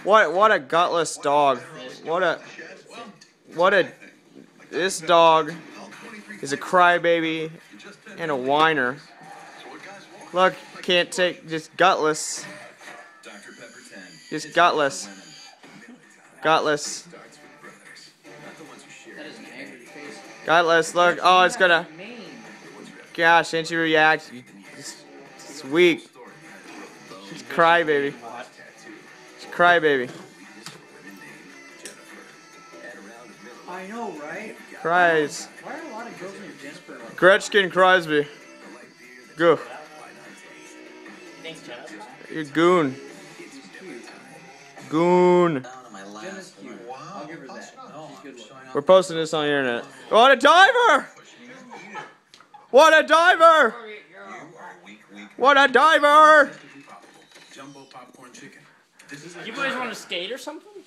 What a gutless dog. What a this dog is a crybaby and a whiner. Look, can't take just gutless. Just gutless. Gutless. Gutless, look. Oh, it's gonna. Gosh, didn't you react? It's weak. She's crybaby. She's crybaby. I know, right? Cries. Why are a lot of girls named Jennifer like Gretchen Crosby. Go. You goon. Goon. Jenna's cute. I'll give her that. She's good looking. We're posting this on the internet. What a diver! What a diver! What a diver! Jumbo popcorn chicken. You boys want to skate or something?